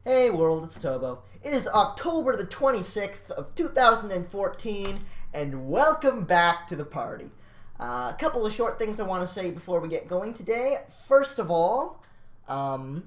Hey world, it's Tobo. It is October the 26th of 2014, and welcome back to the party. A couple of short things I want to say before we get going today. First of all, I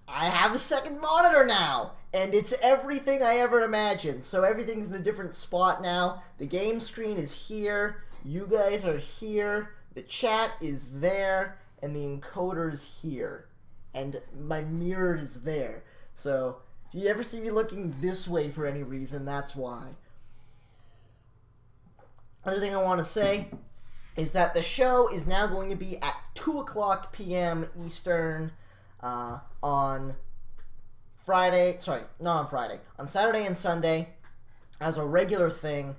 have a second monitor now, and it's everything I ever imagined. So everything's in a different spot now. The game screen is here, you guys are here, the chat is there, and the encoder is here. And my mirror is there. So, if you ever see me looking this way for any reason, that's why. Other thing I want to say is that the show is now going to be at 2 o'clock p.m. Eastern on Friday. Sorry, not on Friday. On Saturday and Sunday as a regular thing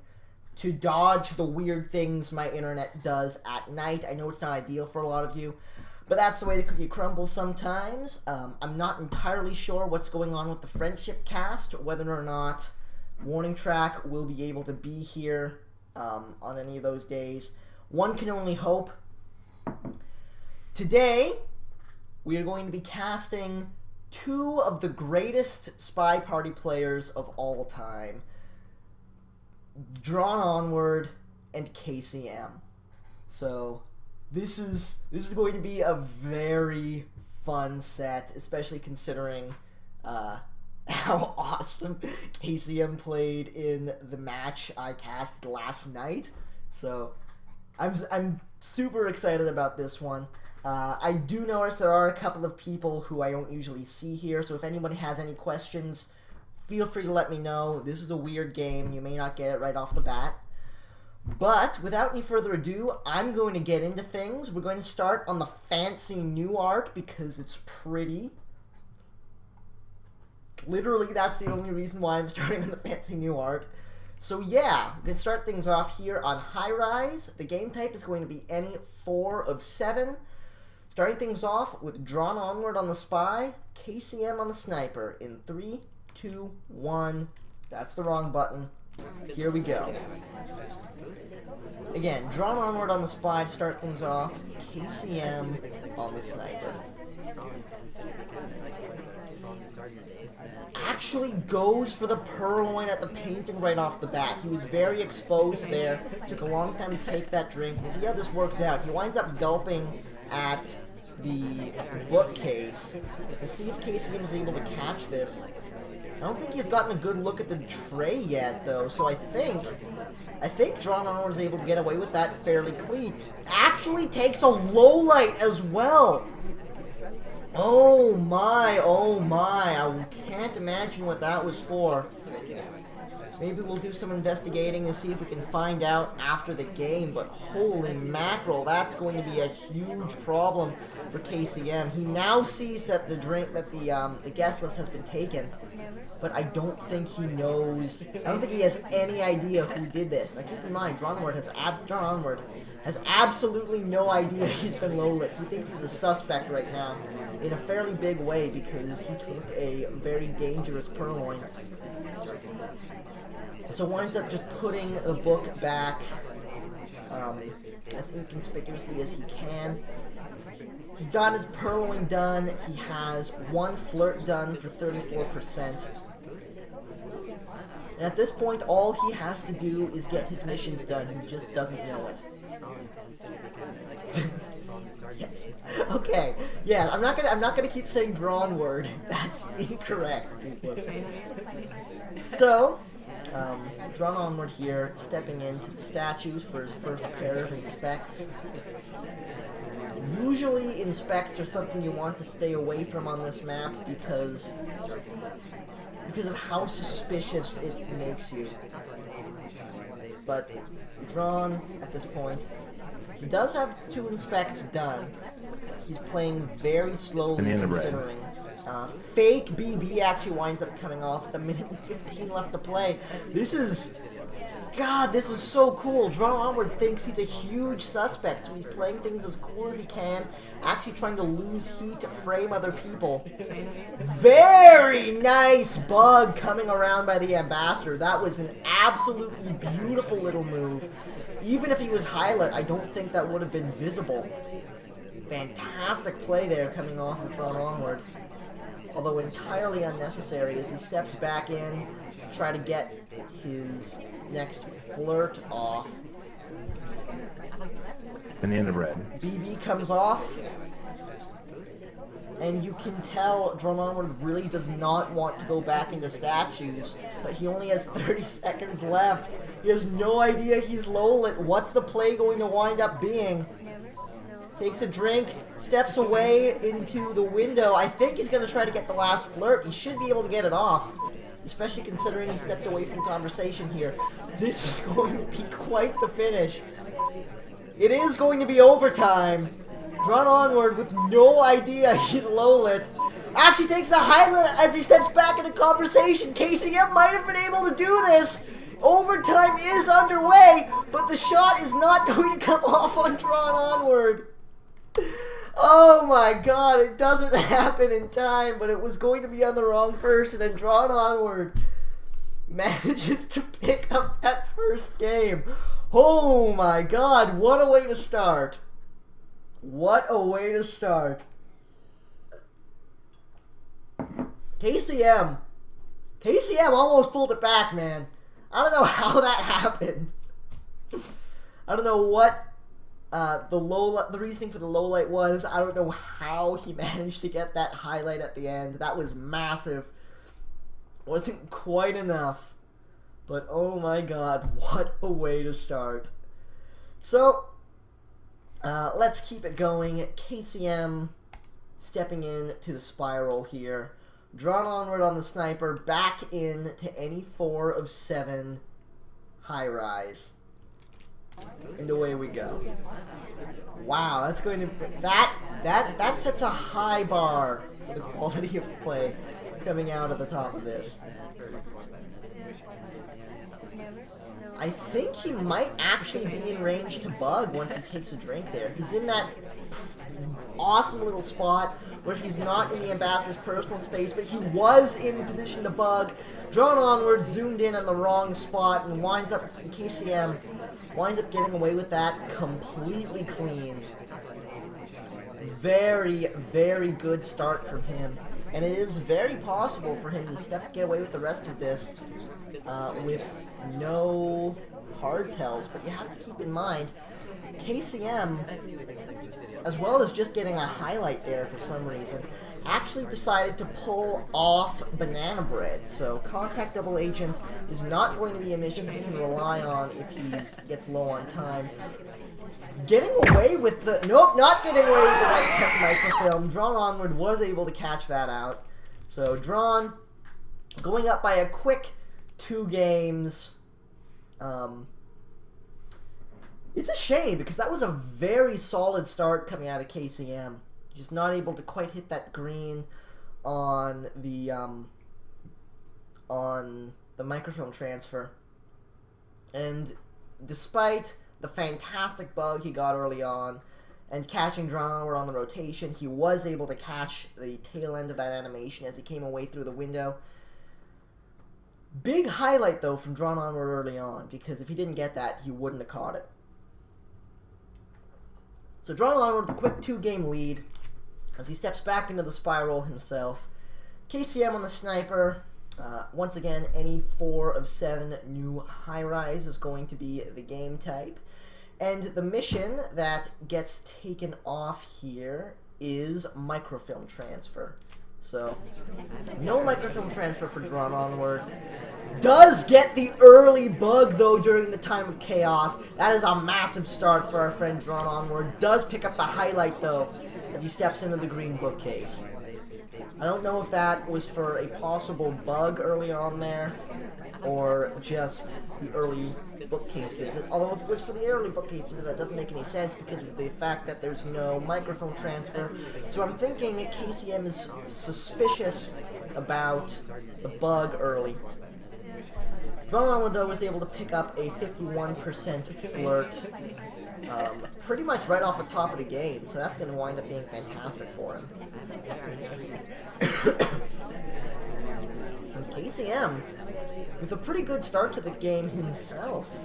to dodge the weird things my internet does at night. I know it's not ideal for a lot of you, but that's the way the cookie crumbles sometimes. I'm not entirely sure what's going on with the Friendship cast, whether or not Warning Track will be able to be here on any of those days. One can only hope. Today, we are going to be casting two of the greatest SpyParty players of all time, Drawnonward and KCMmmmm. So This is going to be a very fun set, especially considering how awesome KCMmmmm played in the match I cast last night. So I'm super excited about this one. I do notice there are a couple of people who I don't usually see here, so if anybody has any questions, feel free to let me know. This is a weird game. You may not get it right off the bat. But, without any further ado, I'm going to get into things. We're going to start on the fancy new art because it's pretty. Literally, that's the only reason why I'm starting on the fancy new art. So yeah, we're going to start things off here on High Rise. The game type is going to be any 4 of 7. Starting things off with Drawnonward on the Spy, KCMmmmm on the Sniper. In 3, 2, 1. That's the wrong button. Here we go. Again, Drawnonward on the Spy to start things off, KCMmmmm on the Sniper. Actually goes for the purloin at the painting right off the bat. He was very exposed there. Took a long time to take that drink. We'll see how this works out. He winds up gulping at the bookcase. Let's see if KCMmmmm is able to catch this. I don't think he's gotten a good look at the tray yet, though, so I think Drawnonward is able to get away with that fairly clean. Actually takes a low light as well. Oh my, I can't imagine what that was for. Maybe we'll do some investigating and see if we can find out after the game, but holy mackerel, that's going to be a huge problem for KCMmmmm. He now sees that the guest list has been taken, but I don't think he knows. I don't think he has any idea who did this. Now keep in mind, Drawnonward has absolutely no idea he's been low-lit. He thinks he's a suspect right now in a fairly big way because he took a very dangerous purloin. So winds up just putting the book back as inconspicuously as he can. He got his purloin done. He has 1 flirt done for 34%. And at this point, all he has to do is get his missions done. He just doesn't know it. Yes. Okay. Yeah, I'm not gonna keep saying Drawnonward. That's incorrect. So, Drawnonward here, stepping into the statues for his first pair of inspects. Usually inspects are something you want to stay away from on this map because of how suspicious it makes you. But Drawn, at this point, he does have 2 inspects done, but he's playing very slowly considering. Fake BB actually winds up coming off with 1:15 left to play. This is so cool. Drawnonward thinks he's a huge suspect, so he's playing things as cool as he can, actually trying to lose heat to frame other people. Very nice bug coming around by the Ambassador. That was an absolutely beautiful little move. Even if he was highlight, I don't think that would have been visible. Fantastic play there coming off of Drawnonward. although entirely unnecessary, as he steps back in to try to get his next flirt off. Banana bread. BB comes off, and you can tell Drawnonward really does not want to go back into statues, but he only has 30 seconds left. He has no idea he's low lit. What's the play going to wind up being? Takes a drink, steps away into the window. I think he's going to try to get the last flirt. He should be able to get it off, especially considering he stepped away from conversation here. This is going to be quite the finish. It is going to be overtime. Drawnonward with no idea he's low lit. Actually takes a highlight as he steps back into conversation. KCM might have been able to do this. Overtime is underway, but the shot is not going to come off on Drawnonward. Oh my god, it doesn't happen in time, but it was going to be on the wrong person, and Drawnonward manages to pick up that first game. Oh my god, what a way to start. What a way to start. KCM almost pulled it back, man. I don't know how that happened. I don't know what the reasoning for the low light was. I don't know how he managed to get that highlight at the end. That was massive. Wasn't quite enough. But oh my god, what a way to start. So, let's keep it going. KCM stepping in to the spiral here. Drawnonward on the sniper, back in to any 4 of 7 high rise. And away we go. Wow, that's going to that sets a high bar for the quality of play coming out at the top of this. I think he might actually be in range to bug once he takes a drink there. If he's in that awesome little spot where he's not in the ambassador's personal space, but he was in position to bug. Drawnonward zoomed in on the wrong spot and KCM winds up getting away with that completely clean. Very, very good start from him. And it is very possible for him to get away with the rest of this with no hard tells. But you have to keep in mind, KCM, as well as just getting a highlight there for some reason, actually decided to pull off banana bread. So contact double agent is not going to be a mission he can rely on if he gets low on time. Getting away with the... Nope, not getting away with the white test microfilm. Drawnonward was able to catch that out. So Drawn going up by a quick 2 games. It's a shame because that was a very solid start coming out of KCM. Just not able to quite hit that green on the microfilm transfer. And despite the fantastic bug he got early on and catching Drawnonward on the rotation, he was able to catch the tail end of that animation as he came away through the window. Big highlight though from Drawnonward early on, because if he didn't get that, he wouldn't have caught it. So Drawnonward with a quick 2-game lead as he steps back into the spiral himself. KCM on the sniper. Once again, any 4 of 7 new high-rise is going to be the game type. And the mission that gets taken off here is microfilm transfer. So, no microfilm transfer for Drawnonward. Does get the early bug, though, during the time of chaos. That is a massive start for our friend Drawnonward. Does pick up the highlight, though, as he steps into the green bookcase. I don't know if that was for a possible bug early on there, or just the early bookcase visit. Although if it was for the early bookcase visit, that doesn't make any sense because of the fact that there's no microphone transfer. So I'm thinking KCM is suspicious about the bug early. Drawnonward, though, was able to pick up a 51% flirt pretty much right off the top of the game, so that's going to wind up being fantastic for him. And KCM with a pretty good start to the game himself.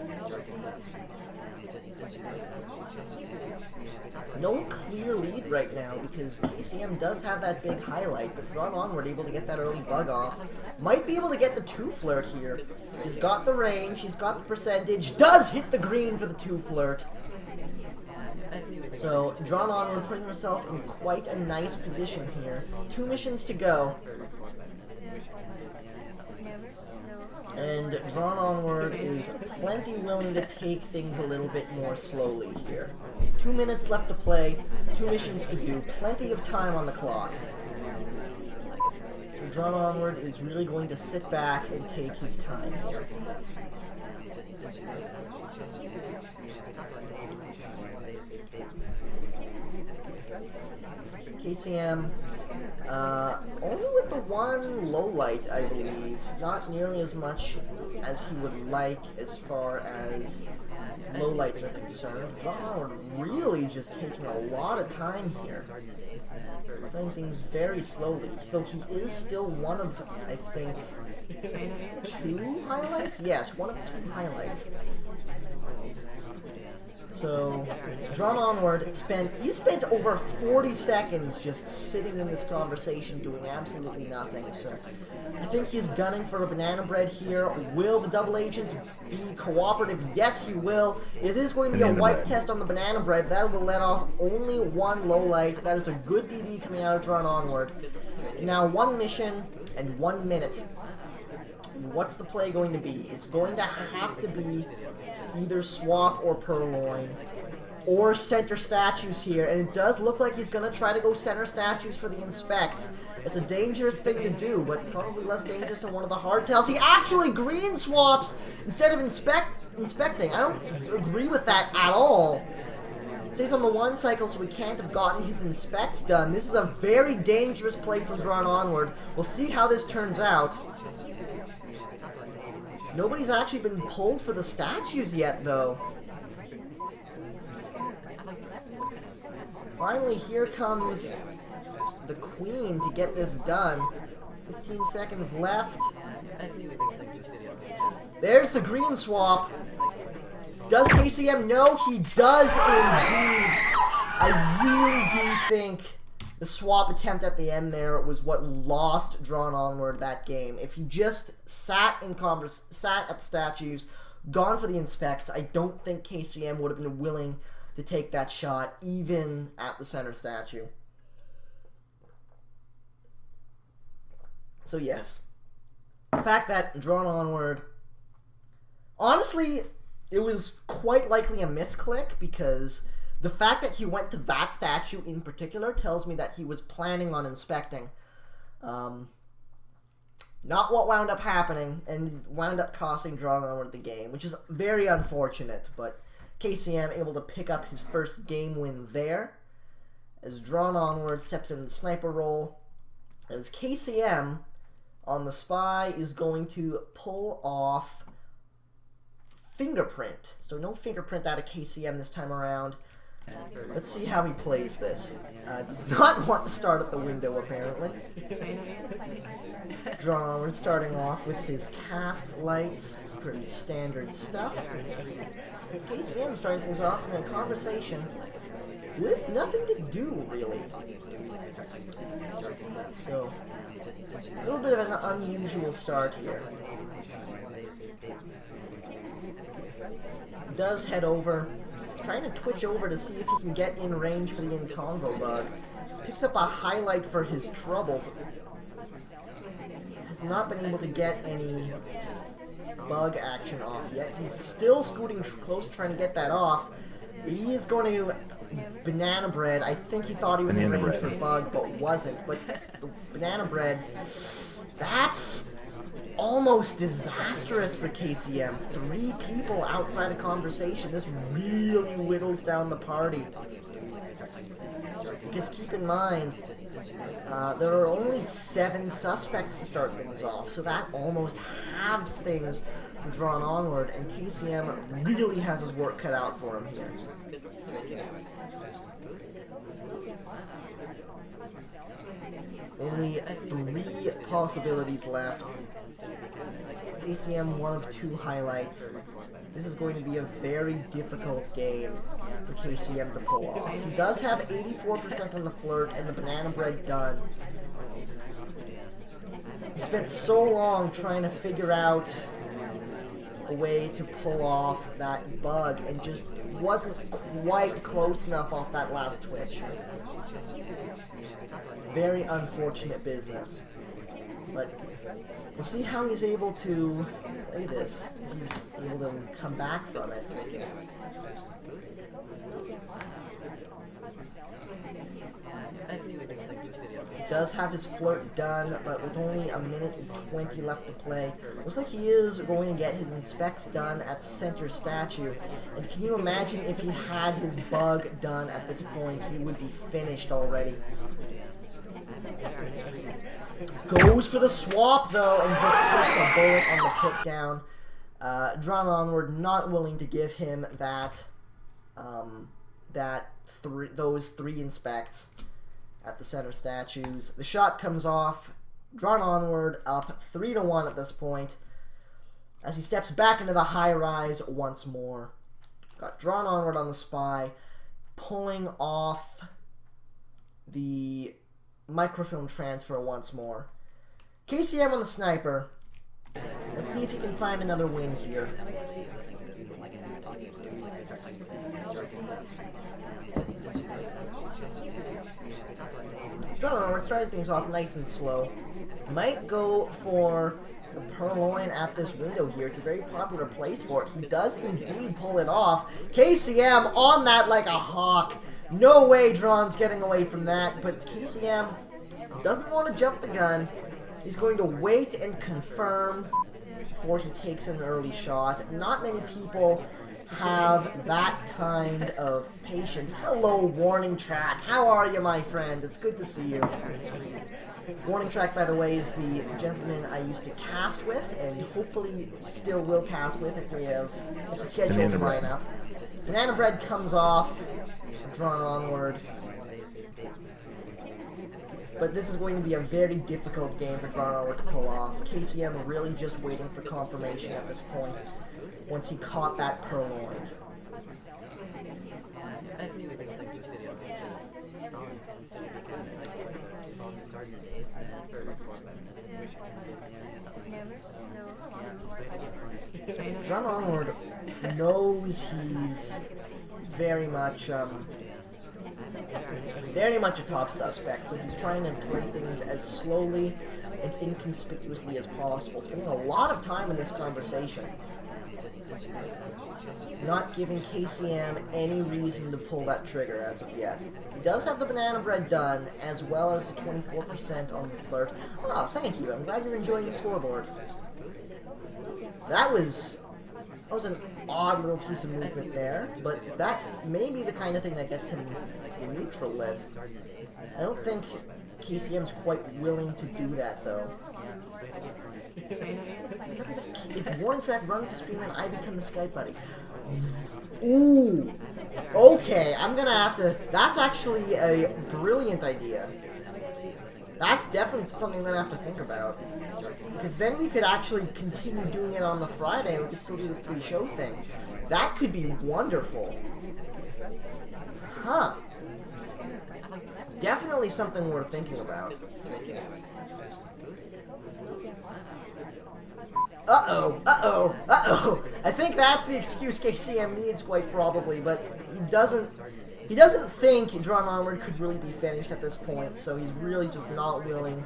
No clear lead right now because KCM does have that big highlight, but Drawnonward able to get that early bug off. Might be able to get the 2 flirt here. He's got the range, he's got the percentage, does hit the green for the 2 flirt. So Drawnonward putting himself in quite a nice position here. 2 missions to go. And Drawnonward is plenty willing to take things a little bit more slowly here. 2 minutes left to play, 2 missions to do, plenty of time on the clock. So Drawnonward is really going to sit back and take his time here. KCM, only with the 1 low light, I believe. Not nearly as much as he would like as far as low lights are concerned. Drawnonward really just taking a lot of time here. Playing things very slowly. Though he is still one of, I think, 2 highlights? Yes, one of 2 highlights. So, Drawnonward spent over 40 seconds just sitting in this conversation doing absolutely nothing. So, I think he's gunning for a banana bread here. Will the double agent be cooperative? Yes, he will. It is going to be a white test on the banana bread. That will let off only 1 low light. That is a good BB coming out of Drawnonward. Now, 1 mission and 1 minute. What's the play going to be? It's going to have to be either swap or purloin or center statues here, and it does look like he's going to try to go center statues for the inspect. It's a dangerous thing to do, but probably less dangerous than one of the hardtails. He actually green swaps instead of inspecting. I don't agree with that at all. It stays on the 1 cycle, so we can't have gotten his inspects done. This is a very dangerous play from Drawnonward. We'll see how this turns out. Nobody's actually been pulled for the statues yet, though. Finally, here comes the Queen to get this done. 15 seconds left. There's the green swap. Does KCM? No, he does indeed. I really do think the swap attempt at the end there was what lost Drawnonward that game. If he just sat at the statues, gone for the inspects, I don't think KCM would have been willing to take that shot, even at the center statue. So yes, the fact that Drawnonward, honestly, it was quite likely a misclick, because the fact that he went to that statue in particular tells me that he was planning on inspecting. Not what wound up happening, and wound up costing Drawnonward the game, which is very unfortunate, but KCM able to pick up his first game win there, as Drawnonward steps in the sniper role, as KCM on the spy is going to pull off fingerprint. So no fingerprint out of KCM this time around. Let's see how he plays this. Does not want to start at the window, apparently. Drawnonward starting off with his cast lights. Pretty standard stuff. KCM starting things off in a conversation with nothing to do, really. So, a little bit of an unusual start here. Does head over, trying to twitch over to see if he can get in range for the in-convo bug. Picks up a highlight for his troubles. Has not been able to get any bug action off yet. He's still scooting close, trying to get that off. He is going to banana bread. I think he thought he was in range for bug, but wasn't. But the banana bread, that's almost disastrous for KCM. 3 people outside of conversation. This really whittles down the party. Because keep in mind, there are only 7 suspects to start things off, so that almost halves things for Drawnonward, and KCM really has his work cut out for him here. Only 3 possibilities left. KCM, one of 2 highlights. This is going to be a very difficult game for KCM to pull off. He does have 84% on the flirt and the banana bread done. He spent so long trying to figure out a way to pull off that bug and just wasn't quite close enough off that last twitch. Very unfortunate business. But we'll see how he's able to play this. If he's able to come back from it. Does have his flirt done, but with only a minute and 20 left to play. Looks like he is going to get his inspects done at center statue. And can you imagine if he had his bug done at this point? He would be finished already. Goes for the swap though, and just takes a bullet on the put down. Drawnonward not willing to give him that those 3 inspects at the center statues. The shot comes off. Drawnonward up 3-1 at this point as he steps back into the high rise once more. Got Drawnonward on the spy, pulling off the microfilm transfer once more. KCM on the sniper. Let's see if he can find another win here. Drawnonward started things off nice and slow. Might go for the purloin at this window here. It's a very popular place for it. He does indeed pull it off. KCM on that like a hawk. No way Drawn's getting away from that, but KCM doesn't want to jump the gun. He's going to wait and confirm before he takes an early shot. Not many people have that kind of patience. Hello, Warning Track. How are you, my friend? It's good to see you. Warning Track, by the way, is the gentleman I used to cast with, and hopefully still will cast with if the schedules line up. Banana bread comes off. Drawnonward. But this is going to be a very difficult game for Drawnonward to pull off. KCM really just waiting for confirmation at this point once he caught that purloin. Drawnonward knows he's very much a top suspect, so he's trying to play things as slowly and inconspicuously as possible, spending a lot of time in this conversation, not giving KCM any reason to pull that trigger as of yet. He does have the banana bread done, as well as the 24% on the flirt. Oh, thank you. I'm glad you're enjoying the scoreboard. That was an odd little piece of movement there, but that may be the kind of thing that gets him neutral lit. I don't think KCM's quite willing to do that, though. What happens if Warning Track runs the stream and I become the Skype buddy? Ooh! Okay, I'm gonna have to... That's actually a brilliant idea. That's definitely something I'm gonna have to think about. Because then we could actually continue doing it on the Friday, and we could still do the 3-show thing. That could be wonderful. Huh. Definitely something worth thinking about. Uh-oh, uh-oh, uh-oh. I think that's the excuse KCM needs, quite probably, but he doesn't think Drawnonward could really be finished at this point, so he's really just not willing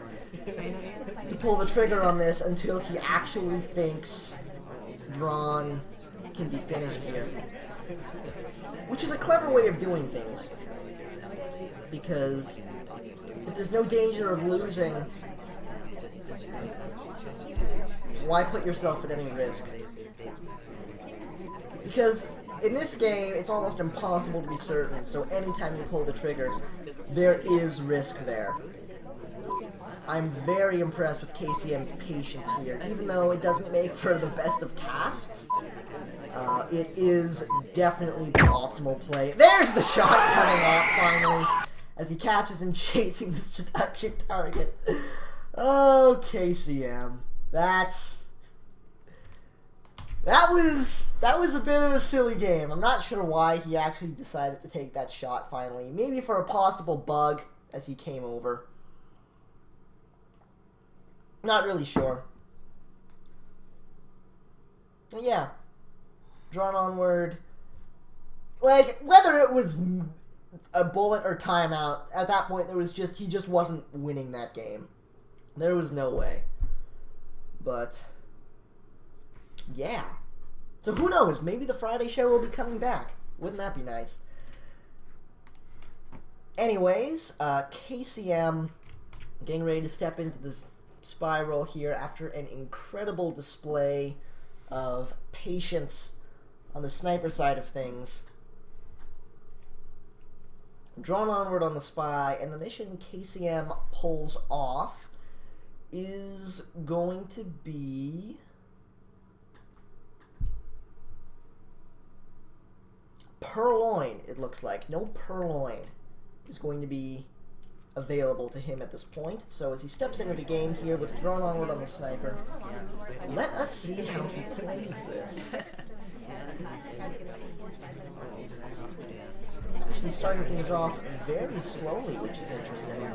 to pull the trigger on this until he actually thinks Drawn can be finished here. Which is a clever way of doing things. Because if there's no danger of losing, why put yourself at any risk? Because in this game, it's almost impossible to be certain, so anytime you pull the trigger, there is risk there. I'm very impressed with KCM's patience here. Even though it doesn't make for the best of casts, it is definitely the optimal play. There's the shot coming off, finally, as he catches him chasing the seduction target. Oh, KCM. That's That was a bit of a silly game. I'm not sure why he actually decided to take that shot finally. Maybe for a possible bug as he came over. Not really sure. But yeah. Drawnonward. Like, whether it was a bullet or timeout, at that point he just wasn't winning that game. There was no way. But yeah. So who knows? Maybe the Friday show will be coming back. Wouldn't that be nice? Anyways, KCM getting ready to step into this spiral here after an incredible display of patience on the sniper side of things. Drawnonward on the spy, and the mission KCM pulls off is going to be Purloin, it looks like. No Purloin is going to be available to him at this point. So as he steps into the game here with Drawnonward on the sniper, let us see how he plays this. Actually starting things off very slowly, which is interesting.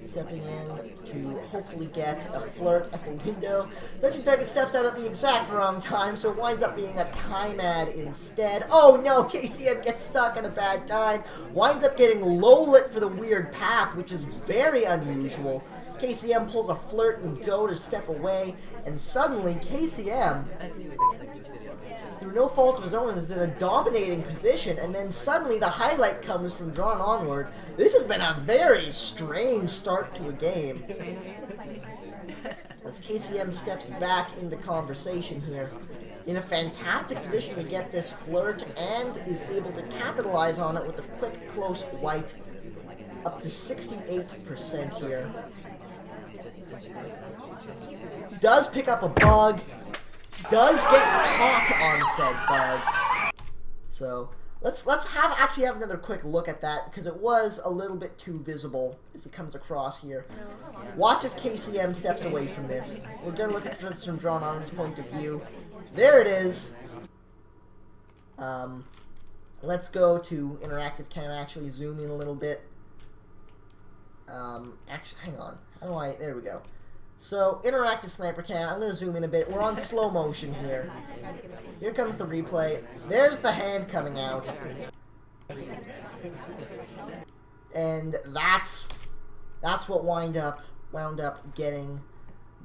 Stepping in to hopefully get a flirt at the window. Dungeon Target steps out at the exact wrong time, so it winds up being a time ad instead. Oh no, KCM gets stuck at a bad time. Winds up getting low-lit for the weird path, which is very unusual. KCM pulls a flirt and go to step away, and suddenly KCM, through no fault of his own, is in a dominating position, and then suddenly the highlight comes from Drawnonward. This has been a very strange start to a game. As KCM steps back into conversation here, in a fantastic position to get this flirt, and is able to capitalize on it with a quick, close white, up to 68% here. Does pick up a bug, does get caught on said bug. So let's actually have another quick look at that, because it was a little bit too visible as it comes across here. Watch as KCM steps away from this. We're gonna look at this from Drawnonward's point of view. There it is. Let's go to interactive cam. Actually zoom in a little bit. Actually, hang on. How do I? There we go. So, interactive sniper cam. I'm going to zoom in a bit. We're on slow motion here. Here comes the replay. There's the hand coming out. And that's what wound up getting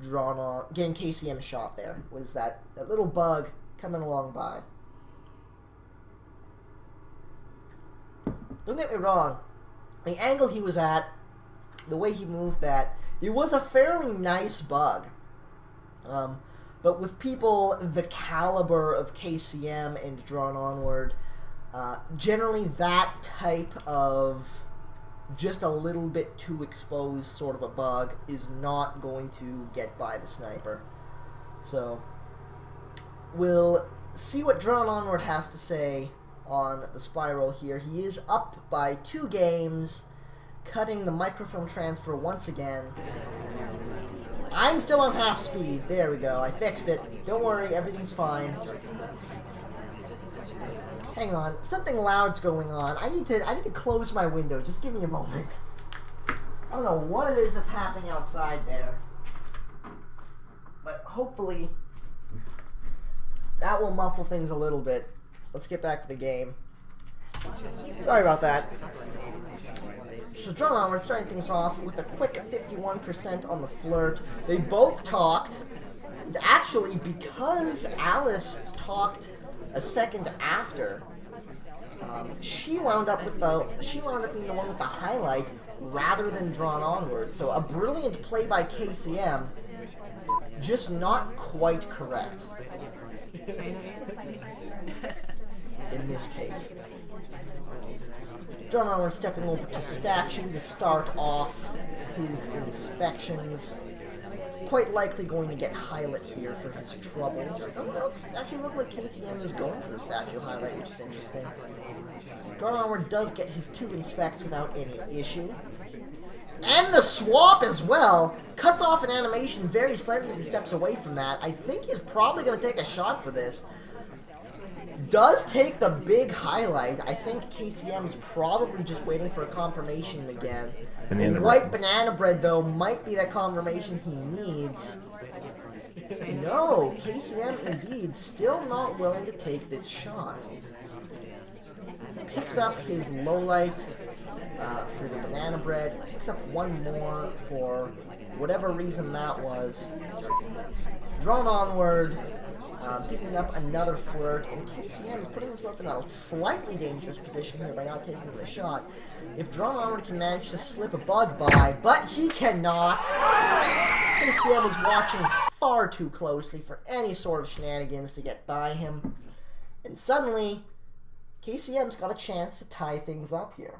getting KCM shot there. Was that little bug coming along by. Don't get me wrong. The angle he was at, the way he moved that, it was a fairly nice bug. But with people the caliber of KCM and Drawnonward, generally that type of just a little bit too exposed sort of a bug is not going to get by the sniper. So, we'll see what Drawnonward has to say on the spiral here. He is up by 2 games, cutting the microfilm transfer once again. I'm still on half speed. There we go. I fixed it. Don't worry, everything's fine. Hang on. Something loud's going on. I need to close my window. Just give me a moment. I don't know what it is that's happening outside there. But hopefully that will muffle things a little bit. Let's get back to the game. Sorry about that. So Drawnonward starting things off with a quick 51% on the flirt. They both talked. And actually, because Alice talked a second after, she wound up being the one with the highlight rather than Drawnonward. So a brilliant play by KCM, just not quite correct in this case. Drawnonward stepping over to Statue to start off his inspections. Quite likely going to get highlight here for his troubles. It doesn't actually look like KCM is going for the Statue highlight, which is interesting. Drawnonward does get his 2 inspects without any issue. And the swap as well! Cuts off an animation very slightly as he steps away from that. I think he's probably going to take a shot for this. Does take the big highlight. I think KCM's probably just waiting for a confirmation again. White banana bread, though, might be that confirmation he needs. No, KCM indeed still not willing to take this shot. Picks up his low light for the banana bread. Picks up one more for whatever reason that was. Drawnonward. Picking up another flirt, and KCM is putting himself in a slightly dangerous position here by not taking the shot. If Drawnonward can manage to slip a bug by, but he cannot. KCM was watching far too closely for any sort of shenanigans to get by him. And suddenly, KCM's got a chance to tie things up here.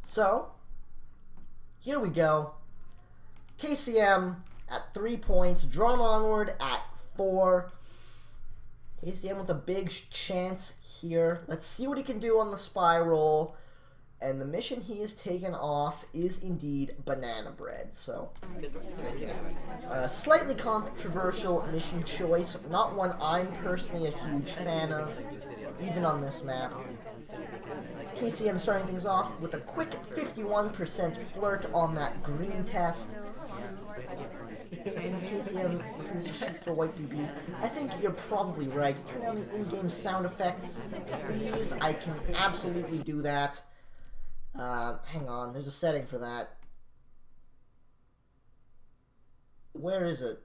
So, here we go. KCM at 3 points, Drawnonward at 4. KCM with a big chance here. Let's see what he can do on the spiral. And the mission he has taken off is indeed banana bread. So, a slightly controversial mission choice. Not one I'm personally a huge fan of, even on this map. KCM starting things off with a quick 51% flirt on that green test. KCM refuses to shoot for white BB. I think you're probably right. Turn down the in-game sound effects, please. I can absolutely do that. Hang on, there's a setting for that. Where is it?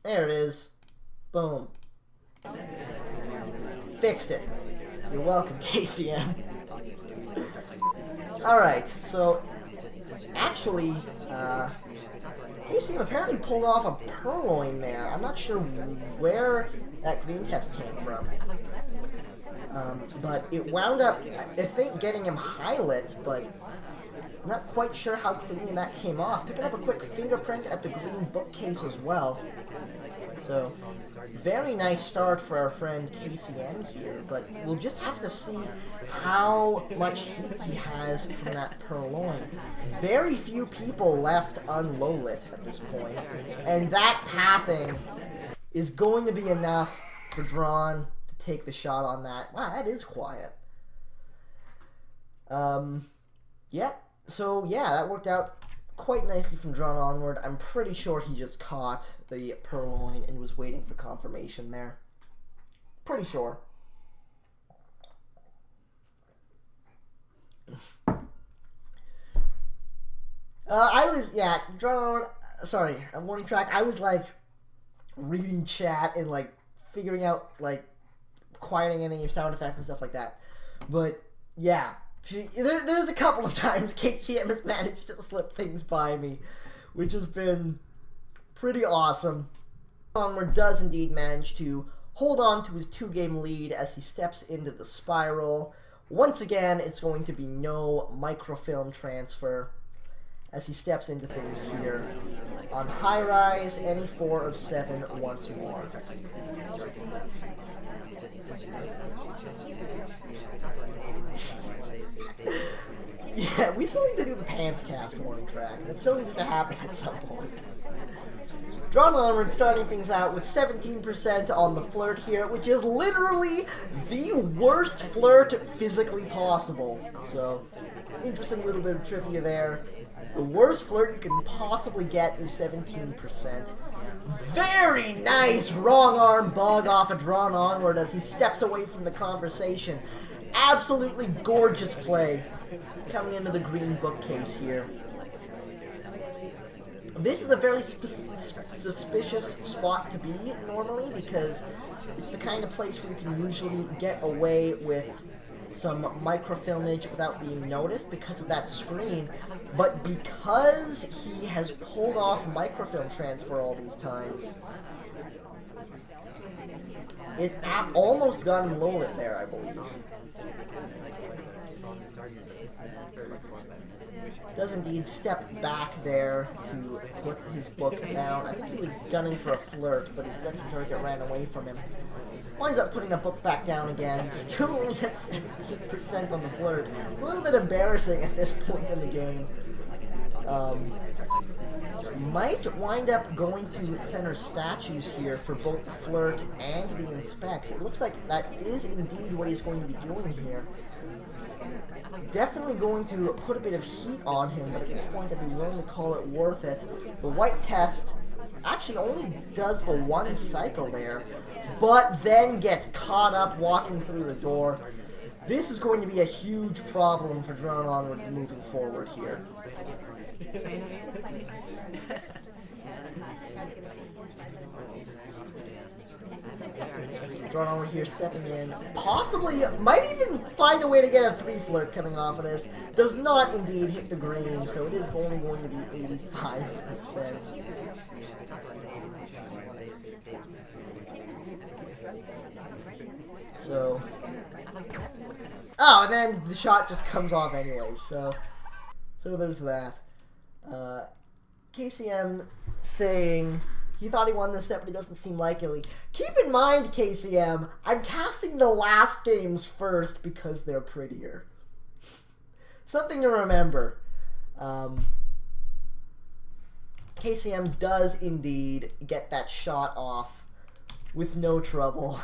There it is. Boom. Fixed it. You're welcome, KCM. Alright, so actually, KCM apparently pulled off a purloin there. I'm not sure where that green test came from. But it wound up, I think, getting him highlit, but I'm not quite sure how cleanly that came off. Picking up a quick fingerprint at the green bookcase as well. So, very nice start for our friend KCM here, but we'll just have to see how much heat he has from that purloin. Very few people left unlow-lit at this point, and that pathing is going to be enough for Drawn to take the shot on that. Wow, that is quiet. Yep. So, yeah, that worked out quite nicely from Drawnonward. I'm pretty sure he just caught the purloin and was waiting for confirmation there. Pretty sure. Drawnonward, sorry, warning track, I was, like, reading chat and, like, figuring out, like, quieting any sound effects and stuff like that. But, yeah. There's a couple of times KCM has managed to slip things by me, which has been pretty awesome. Drawnonward does indeed manage to hold on to his 2-game lead as he steps into the spiral. Once again, it's going to be no microfilm transfer as he steps into things here. On high rise, any 4 of 7 once more. Yeah, we still need to do the Pants Cast warning track. That still needs to happen at some point. Drawnonward starting things out with 17% on the flirt here, which is literally the worst flirt physically possible. So, interesting little bit of trivia there. The worst flirt you can possibly get is 17%. Very nice wrong arm bug off of Drawnonward as he steps away from the conversation. Absolutely gorgeous play coming into the green bookcase here. This is a very suspicious spot to be normally because it's the kind of place where you can usually get away with some microfilmage without being noticed because of that screen, but because he has pulled off microfilm transfer all these times, it's almost gotten low-lit there, I believe. Does indeed step back there to put his book down. I think he was gunning for a flirt, but his second target ran away from him. Winds up putting the book back down again. Still only at 17% on the flirt. It's a little bit embarrassing at this point in the game. Might wind up going to center statues here for both the flirt and the inspects. It looks like that is indeed what he's going to be doing here. Definitely going to put a bit of heat on him, but at this point I'd be willing to call it worth it. The white test actually only does the one cycle there, but then gets caught up walking through the door. This is going to be a huge problem for Drawnonward moving forward here. Drawnonward here stepping in. Possibly, might even find a way to get a 3 flirt coming off of this. Does not indeed hit the green, so it is only going to be 85%. So, oh, and then the shot just comes off anyway, so there's that. KCM saying he thought he won this set, but it doesn't seem likely. Keep in mind, KCM, I'm casting the last games first because they're prettier. Something to remember. KCM does indeed get that shot off with no trouble.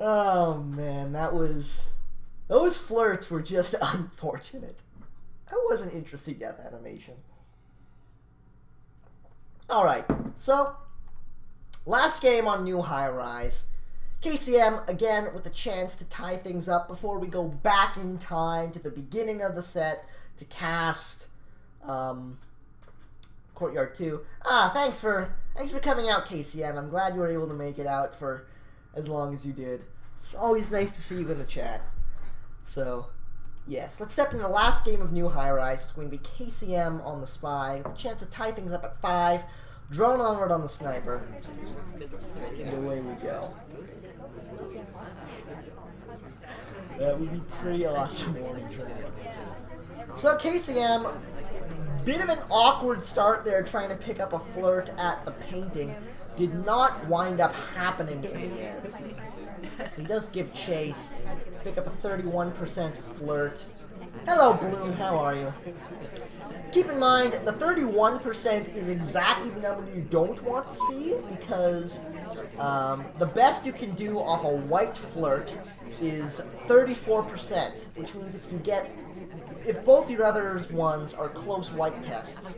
Oh man, those flirts were just unfortunate. I wasn't interested in that animation. Alright, so last game on New High Rise. KCM again with a chance to tie things up before we go back in time to the beginning of the set to cast Courtyard 2. Thanks for coming out, KCM. I'm glad you were able to make it out for as long as you did. It's always nice to see you in the chat. So, yes, let's step into the last game of New High Rise. It's going to be KCM on the Spy, with a chance to tie things up at 5. Drawnonward on the Sniper. And away we go. That would be pretty awesome morning track. So KCM, bit of an awkward start there trying to pick up a flirt at the painting. Did not wind up happening in the end. He does give chase, pick up a 31% flirt. Hello, Bloom, how are you? Keep in mind, the 31% is exactly the number you don't want to see, because the best you can do off a white flirt is 34%, which means if both your other ones are close white tests,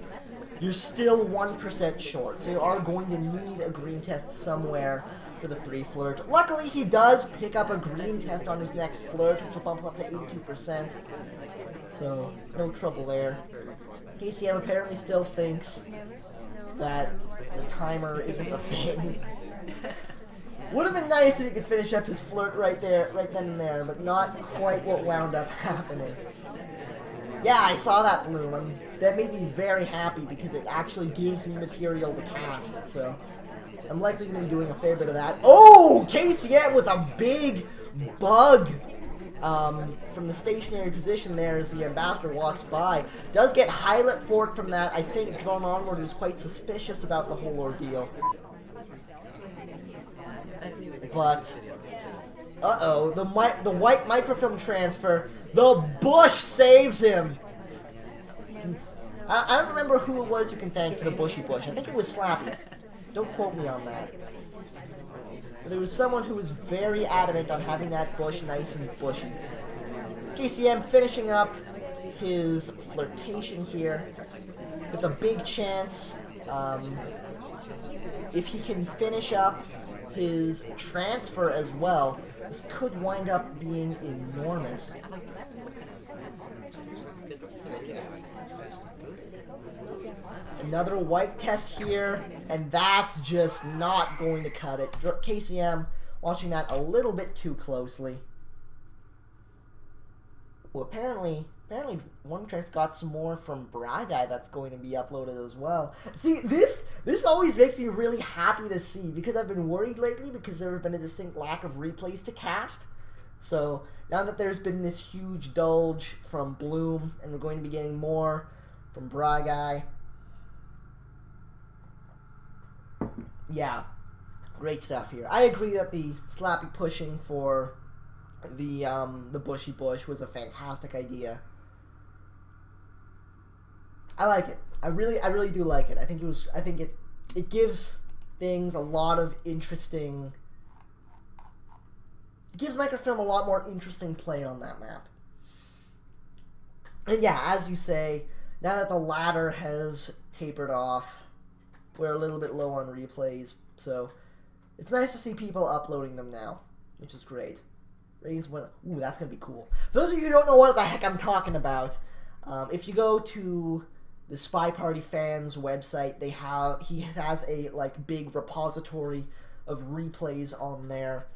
you're still 1% short, so you are going to need a green test somewhere for the 3 flirt. Luckily, he does pick up a green test on his next flirt, which will bump him up to 82%. So, no trouble there. KCM apparently still thinks that the timer isn't a thing. Would have been nice if he could finish up his flirt right then and there, but not quite what wound up happening. Yeah, I saw that, Bloom. That made me very happy because it actually gives me material to cast, so I'm likely going to be doing a fair bit of that. Oh! KCM with a big bug from the stationary position there as the ambassador walks by. Does get highlight for it from that. I think Drawnonward is quite suspicious about the whole ordeal. But, uh-oh, the white microfilm transfer. The bush saves him! I don't remember who it was you can thank for the bushy bush. I think it was Slappy. Don't quote me on that. But there was someone who was very adamant on having that bush nice and bushy. KCM finishing up his flirtation here with a big chance. If he can finish up his transfer as well, this could wind up being enormous. Another white test here, and that's just not going to cut it. KCM watching that a little bit too closely. Well, apparently one test got some more from Bragai that's going to be uploaded as well. See, this always makes me really happy to see, because I've been worried lately because there have been a distinct lack of replays to cast. So now that there's been this huge dulge from Bloom, and we're going to be getting more from Bragai, yeah, great stuff here. I agree that the slappy pushing for the bushy bush was a fantastic idea. I like it. I really do like it. I think it gives things a lot of interesting. It gives microfilm a lot more interesting play on that map. And yeah, as you say, now that the ladder has tapered off, we're a little bit low on replays, so it's nice to see people uploading them now, which is great. Ratings went. Ooh, that's gonna be cool. For those of you who don't know what the heck I'm talking about, if you go to the SpyParty fans website, he has a like big repository of replays on there,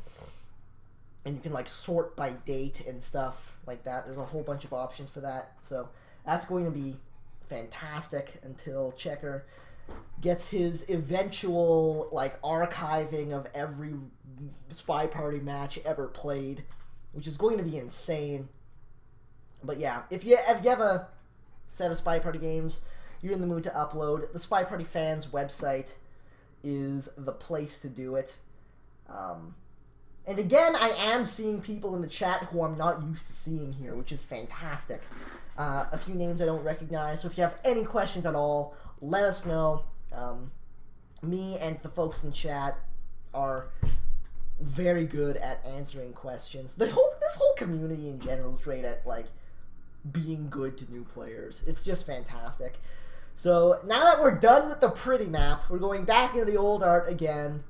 and you can like sort by date and stuff like that. There's a whole bunch of options for that, so that's going to be fantastic until Checker gets his eventual like archiving of every SpyParty match ever played, which is going to be insane. But yeah, if you have a set of SpyParty games you're in the mood to upload, the SpyParty fans website is the place to do it. And again, I am seeing people in the chat who I'm not used to seeing here, which is fantastic. A few names I don't recognize, so if you have any questions at all, let us know. Me and the folks in chat are very good at answering questions. This whole community in general is great at like being good to new players. It's just fantastic. So now that we're done with the pretty map, we're going back into the old art again.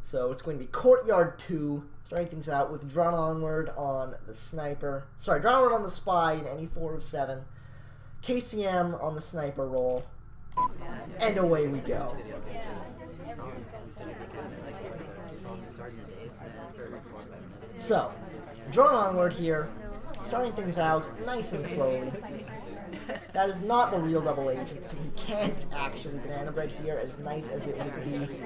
So it's going to be Courtyard 2, starting things out with Drawnonward on the sniper. Sorry, Drawnonward on the spy in any 4 of 7. KCM on the sniper roll. And away we go. So, Drawnonward here, starting things out nice and slowly. That is not the real double agent, so we can't actually banana bread here, as nice as it would be.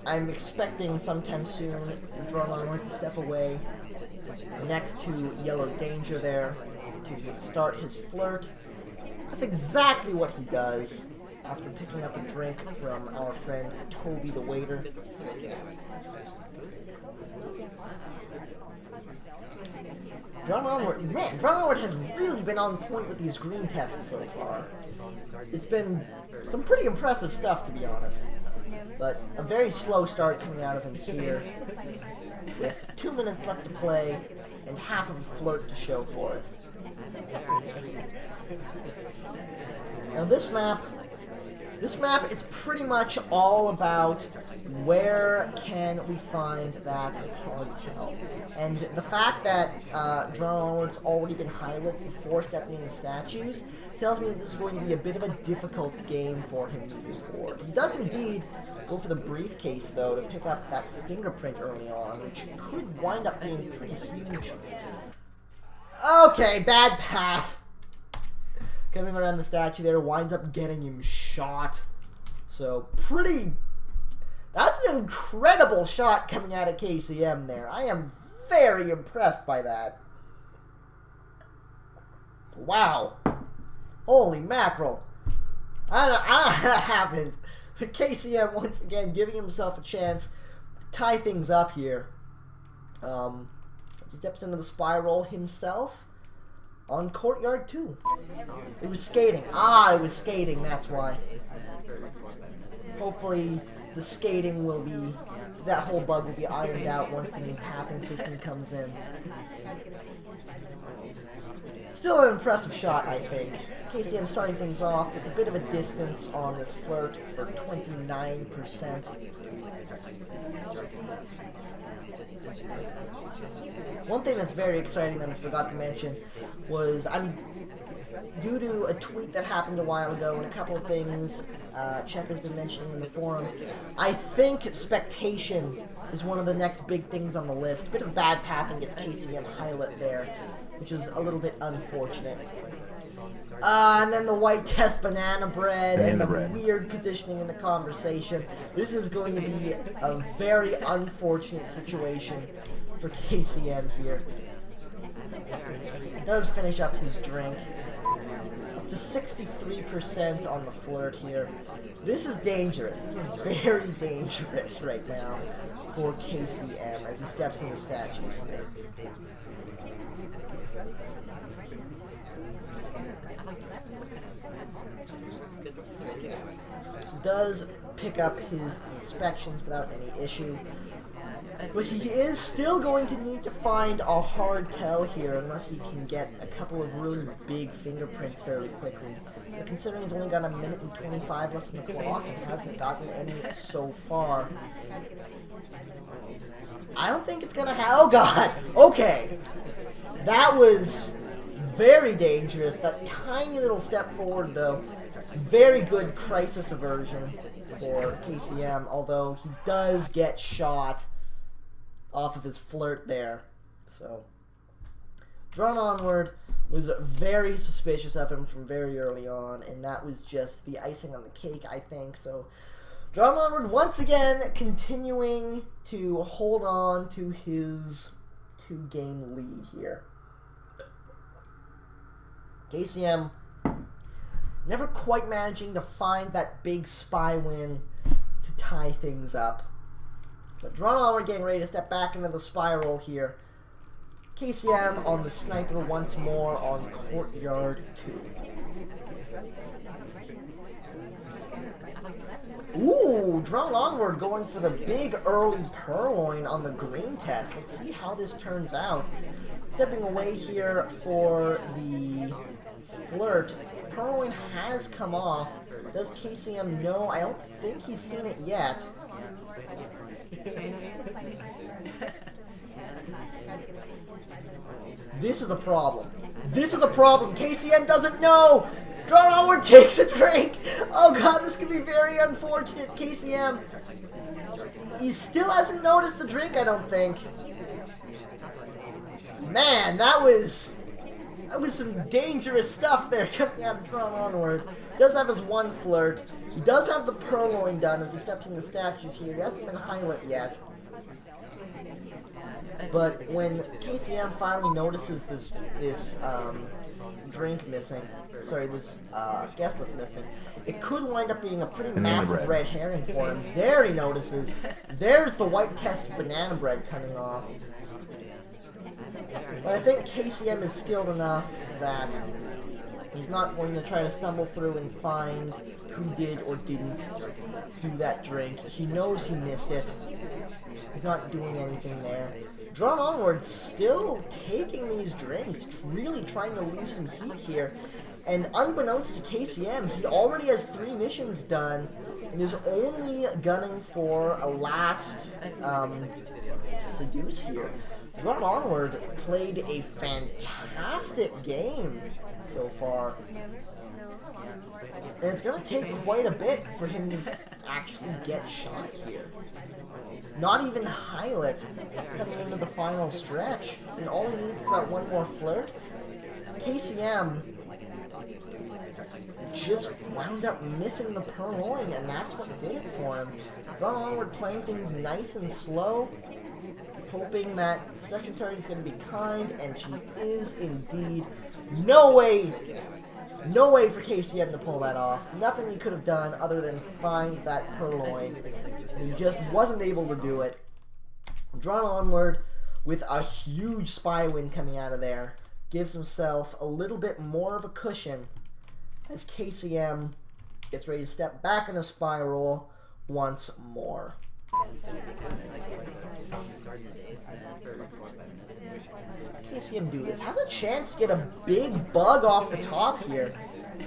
I'm expecting sometime soon Drawnonward to step away next to Yellow Danger there to start his flirt. That's exactly what he does after picking up a drink from our friend Toby the waiter. Drawnonward has really been on point with these green tests so far. It's been some pretty impressive stuff, to be honest. But a very slow start coming out of him here, with 2 minutes left to play and half of a flirt to show for it. Now this map, it's pretty much all about where can we find that hardtail. And the fact that Drawnonward's already been highlighted before stepping in the statues tells me that this is going to be a bit of a difficult game for him moving forward. He does indeed go for the briefcase, though, to pick up that fingerprint early on, which could wind up being pretty huge. Okay, bad path. Coming around the statue there, winds up getting him shot. So, that's an incredible shot coming out of KCM there. I am very impressed by that. Wow. Holy mackerel. I don't know that happened. KCM once again giving himself a chance to tie things up here. He steps into the spiral himself on Courtyard 2. It was skating. It was skating, that's why. Hopefully the skating will be, that whole bug will be ironed out once the new pathing system comes in. Still an impressive shot, I think. KCM starting things off with a bit of a distance on this flirt for 29%. One thing that's very exciting that I forgot to mention was due to a tweet that happened a while ago and a couple of things Checker's been mentioning in the forum, I think Spectation is one of the next big things on the list. A bit of bad pathing gets KCM highlight there, which is a little bit unfortunate. And then the white test banana bread and the weird positioning in the conversation. This is going to be a very unfortunate situation for KCM here. He does finish up his drink. A up to 63% on the flirt here. This is dangerous. This is very dangerous right now for KCM as he steps into statues here. Does pick up his inspections without any issue, but he is still going to need to find a hard tell here unless he can get a couple of really big fingerprints fairly quickly. But considering he's only got a minute and 25 left on the clock and hasn't gotten any so far, I don't think it's gonna happen. Oh god! Okay! That was very dangerous. That tiny little step forward though. Very good crisis aversion for KCM, although he does get shot off of his flirt there. So, Drawnonward was very suspicious of him from very early on, and that was just the icing on the cake, I think. So, Drawnonward once again continuing to hold on to his 2-game lead here. KCM never quite managing to find that big spy win to tie things up. But Drawnonward getting ready to step back into the spiral here. KCM on the sniper once more on Courtyard 2. Ooh, Drawnonward going for the big early purloin on the green test. Let's see how this turns out. Stepping away here for the flirt. Purloin has come off. Does KCM know? I don't think he's seen it yet. This is a problem. This is a problem. KCM doesn't know. Drawnonward takes a drink. Oh god, this could be very unfortunate. KCM, he still hasn't noticed the drink, I don't think. Man, that was some dangerous stuff there coming out of Drawnonward. Does have his one flirt. He does have the purloin done as he steps into statues here. He hasn't been highlight yet. But when KCM finally notices this drink missing, sorry, this guest list missing, it could wind up being a pretty massive red herring for him. There he notices. There's the white test banana bread coming off. But I think KCM is skilled enough that he's not going to try to stumble through and find who did or didn't do that drink. He knows he missed it. He's not doing anything there. Drawnonward still taking these drinks, really trying to lose some heat here. And unbeknownst to KCM, he already has 3 missions done and is only gunning for a last seduce here. Drawnonward played a fantastic game so far. And it's going to take quite a bit for him to actually get shot here. Not even highlight coming into the final stretch. And all he needs is that one more flirt. KCM just wound up missing the purloin, and that's what did it for him. Drawnonward playing things nice and slow, hoping that Section 30 is going to be kind, and she is indeed. No way for KCM to pull that off. Nothing he could have done other than find that purloin, and he just wasn't able to do it. Drawnonward with a huge spy win coming out of there gives himself a little bit more of a cushion as KCM gets ready to step back in a spiral once more. KCM do this. Has a chance to get a big bug off the top here.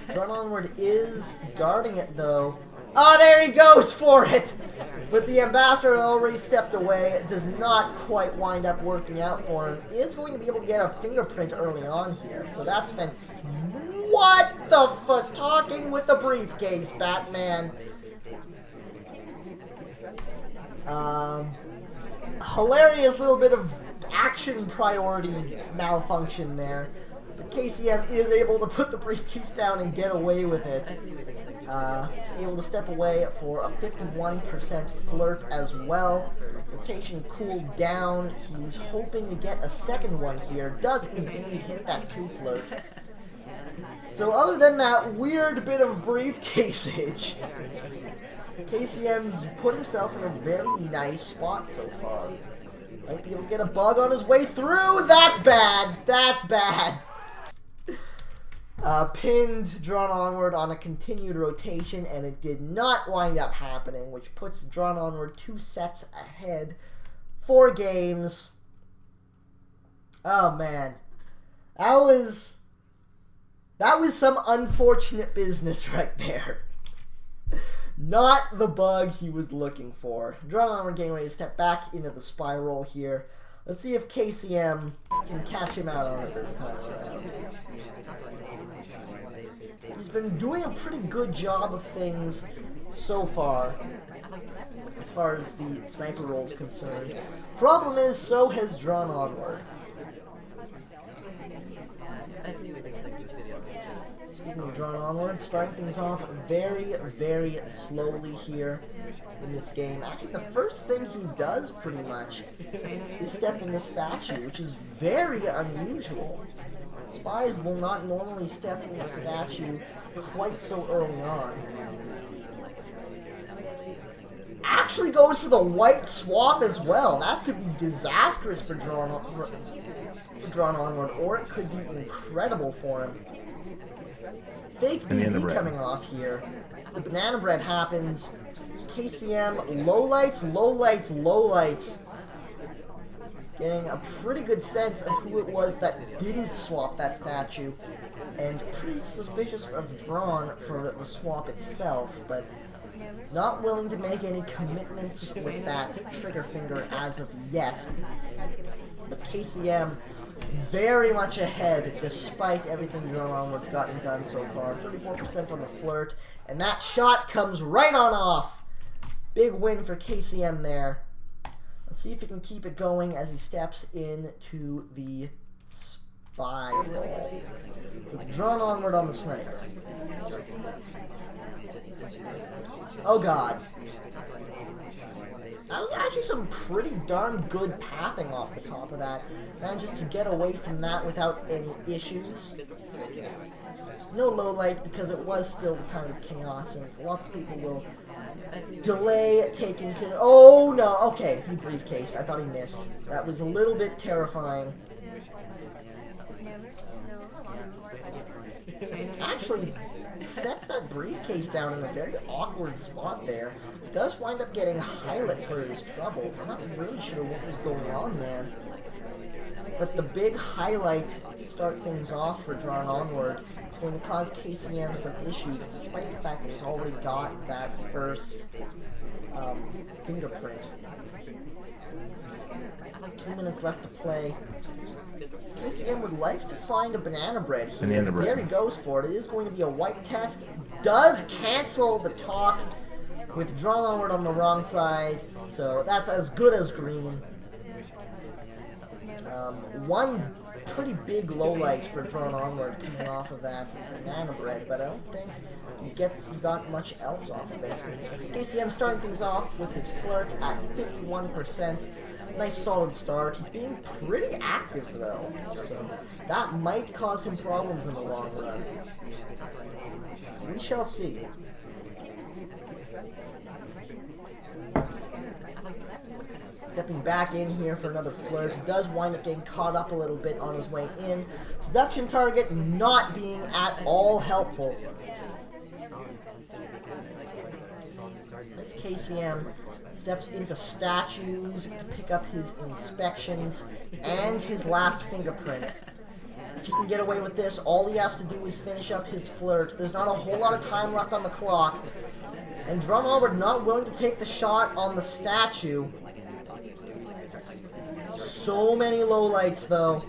Drawnonward is guarding it though. Oh, there he goes for it! But the ambassador already stepped away. It does not quite wind up working out for him. He is going to be able to get a fingerprint early on here. So that's fantastic. What the fuck? Talking with the briefcase, Batman. Hilarious little bit of action priority malfunction there. But KCM is able to put the briefcase down and get away with it. Able to step away for a 51% flirt as well. Rotation cooled down. He's hoping to get a second one here. Does indeed hit that 2 flirt. So other than that weird bit of briefcaseage, KCM's put himself in a very nice spot so far. Might be able to get a bug on his way through. That's bad. That's bad. Pinned Drawnonward on a continued rotation, and it did not wind up happening, which puts Drawnonward 2 sets ahead. 4 games. Oh man. That was some unfortunate business right there. Not the bug he was looking for. Drawnonward getting ready to step back into the spiral here. Let's see if KCM can catch him out on it this time around. He's been doing a pretty good job of things so far as the sniper role is concerned. Problem is, so has Drawnonward. Speaking of Drawnonward, starting things off very, very slowly here in this game. Actually, the first thing he does, pretty much, is step into statue, which is very unusual. Spies will not normally step into statue quite so early on. Actually goes for the white swap as well. That could be disastrous for Drawnonward, or it could be incredible for him. Fake BB coming off here. The banana bread happens. KCM, lowlights, lowlights, lowlights. Getting a pretty good sense of who it was that didn't swap that statue. And pretty suspicious of Drawn for the swap itself, but not willing to make any commitments with that trigger finger as of yet. But KCM very much ahead despite everything Drawnonward's gotten done so far. 34% on the flirt, and that shot comes right on off. Big win for KCM there. Let's see if he can keep it going as he steps into the spiral with Drawnonward on the sniper. Oh god. That was actually some pretty darn good pathing off the top of that. Manages to get away from that without any issues. No low light because it was still the time of chaos, and lots of people will delay taking care. Oh no, okay, he briefcased. I thought he missed. That was a little bit terrifying. Actually sets that briefcase down in a very awkward spot there. Does wind up getting highlight for his troubles. I'm not really sure what was going on there. But the big highlight to start things off for Drawnonward is going to cause KCM some issues, despite the fact that he's already got that first fingerprint. 2 minutes left to play. KCM would like to find a banana bread here. Banana bread. There he goes for it. It is going to be a white test. Does cancel the talk with Drawnonward on the wrong side, so that's as good as green. One pretty big low light for Drawnonward coming off of that banana bread, but I don't think he got much else off of it. KCM starting things off with his flirt at 51%. Nice solid start. He's being pretty active though, so that might cause him problems in the long run. We shall see. Stepping back in here for another flirt. He does wind up getting caught up a little bit on his way in. Seduction target not being at all helpful. As KCM steps into statues to pick up his inspections and his last fingerprint. If he can get away with this, all he has to do is finish up his flirt. There's not a whole lot of time left on the clock. And Drawnonward not willing to take the shot on the statue. So many lowlights though.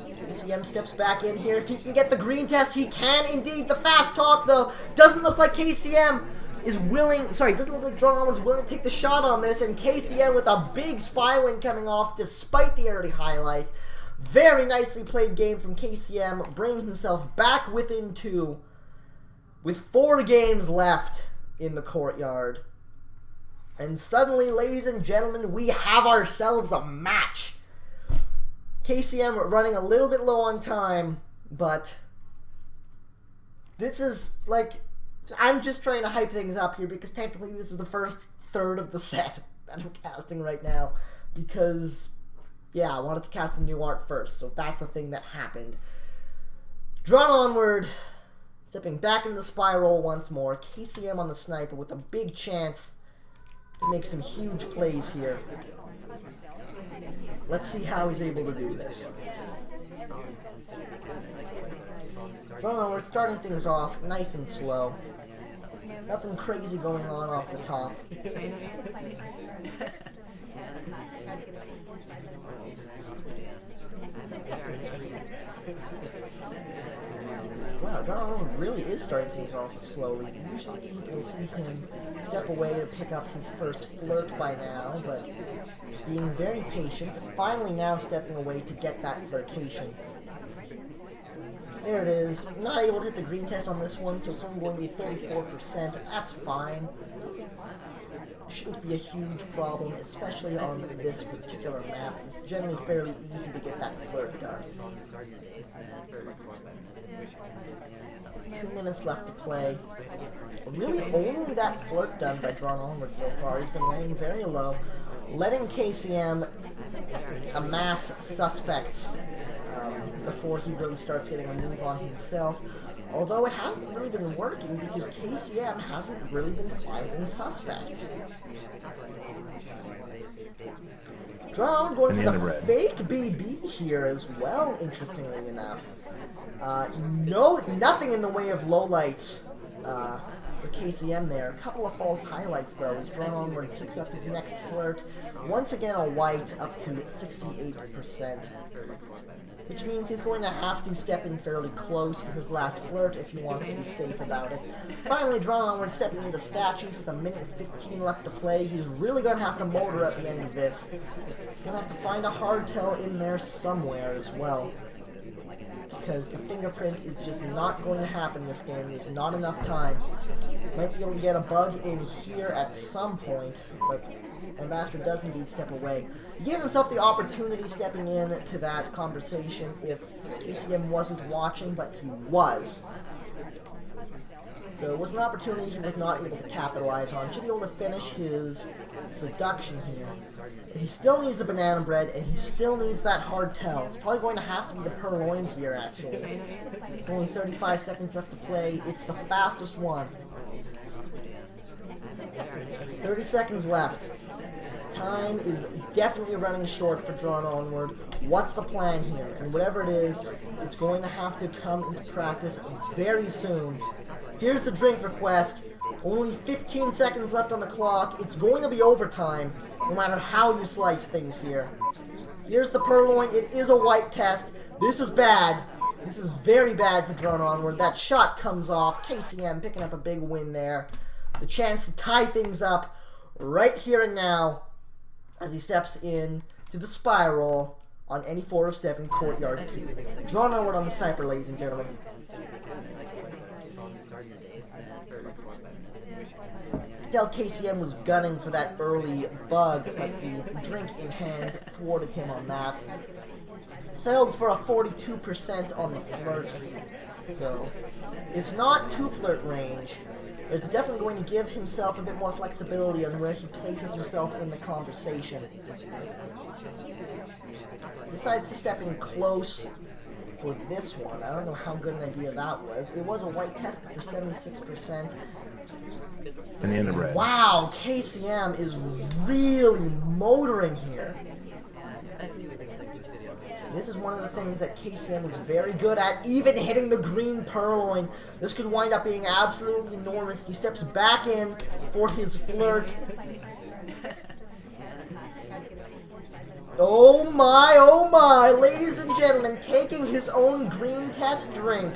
KCM steps back in here. If he can get the green test, he can indeed. The fast talk though doesn't look like KCM is willing, doesn't look like Drawnonward is willing to take the shot on this, and KCM with a big spy win coming off despite the early highlight. Very nicely played game from KCM, bringing himself back within 2 with 4 games left in the courtyard. And suddenly, ladies and gentlemen, we have ourselves a match. KCM running a little bit low on time, but This is, like, I'm just trying to hype things up here because technically this is the first third of the set that I'm casting right now because, yeah, I wanted to cast the new art first, so that's a thing that happened. Drawnonward, stepping back into the spiral once more. KCM on the sniper with a big chance to make some huge plays here. Let's see how he's able to do this. Drawnonward starting things off nice and slow. Nothing crazy going on off the top. Wow, Drawnonward really is starting things off slowly. Usually you'll see him step away to pick up his first flirt by now, but being very patient, finally now stepping away to get that flirtation. There it is. Not able to hit the green test on this one, so it's only going to be 34%. That's fine. Shouldn't be a huge problem, especially on this particular map. It's generally fairly easy to get that flirt done. 2 minutes left to play. Really only that flirt done by Drawnonward so far. He's been laying very low, letting KCM amass suspects before he really starts getting a move on himself. Although it hasn't really been working because KCM hasn't really been finding suspects. Drown going for the fake BB here as well, interestingly enough. Nothing in the way of lowlights for KCM there. A couple of false highlights though as Drawnonward picks up his next flirt. Once again a white up to 68%. Which means he's going to have to step in fairly close for his last flirt if he wants to be safe about it. Finally, Drawnonward stepping into statues with 1:15 left to play. He's really going to have to motor at the end of this. He's going to have to find a hardtail in there somewhere as well. Because the fingerprint is just not going to happen this game. There's not enough time. Might be able to get a bug in here at some point, but Ambassador does indeed step away. He gave himself the opportunity stepping in to that conversation if KCM wasn't watching, but he was. So it was an opportunity he was not able to capitalize on. Should be able to finish his seduction here. But he still needs the banana bread, and he still needs that hardtail. It's probably going to have to be the purloin here, actually. With only 35 seconds left to play, it's the fastest one. 30 seconds left. Time is definitely running short for Drawnonward. What's the plan here? And whatever it is, it's going to have to come into practice very soon. Here's the drink request. Only 15 seconds left on the clock. It's going to be overtime, no matter how you slice things here. Here's the purloin. It is a white test. This is bad. This is very bad for Drawnonward. That shot comes off. KCM picking up a big win there. The chance to tie things up right here and now as he steps in to the spiral on any 4 of 7 courtyard 2. Drawnonward on the sniper, ladies and gentlemen. Del KCM was gunning for that early bug, but the drink in hand thwarted him on that. Sails for a 42% on the flirt, so it's not 2 flirt range. But it's definitely going to give himself a bit more flexibility on where he places himself in the conversation. Decides to step in close for this one. I don't know how good an idea that was. It was a white test for 76%. Wow, KCM is really motoring here. This is one of the things that KCM is very good at, even hitting the green purloin. This could wind up being absolutely enormous. He steps back in for his flirt. Oh my, ladies and gentlemen, taking his own green test drink.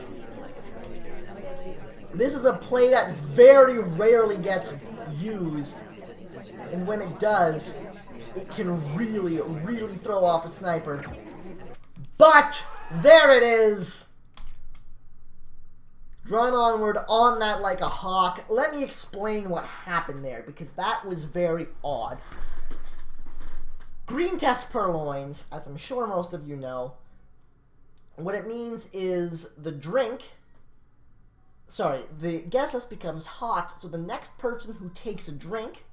This is a play that very rarely gets used. And when it does, it can really throw off a sniper. But there it is! Drawnonward on that like a hawk. Let me explain what happened there, because that was very odd. Green test purloins, as I'm sure most of you know, what it means is the drink sorry, the guest list becomes hot, so the next person who takes a drink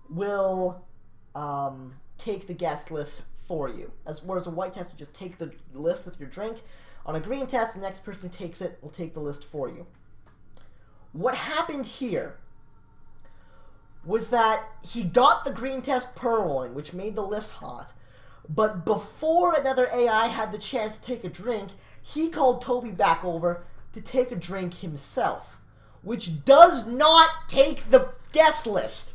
will take the guest list for you. Whereas a white test will just take the list with your drink. On a green test, the next person who takes it will take the list for you. What happened here was that he got the green test purloin, which made the list hot, but before another AI had the chance to take a drink, he called Toby back over to take a drink himself, which does not take the guest list.